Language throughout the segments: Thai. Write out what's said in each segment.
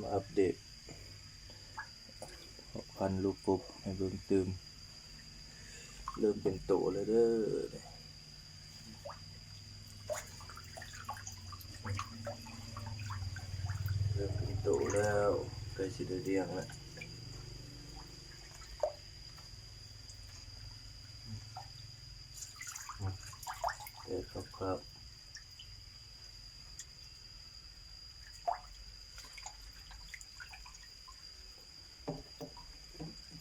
มาอัปเดตพันลูกกบให้เบิ่งตื่มเริ่มเป็นโตแล้วเด้อเริ่มเป็นโตแล้วใกล้สิได้เลี้ยงแล้วเดี๋ยวครับ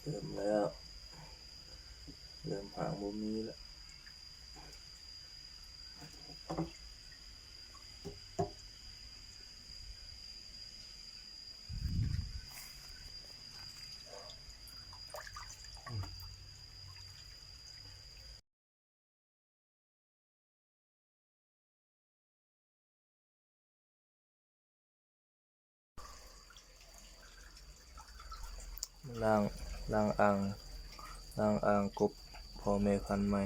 เริ่มแล้วเริ่มหางบ่มีแล้วล้างอ่างกบพ่อแม่พันธุ์ใหม่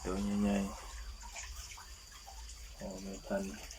ตัวใหญ่ๆพ่อแม่พันธุ์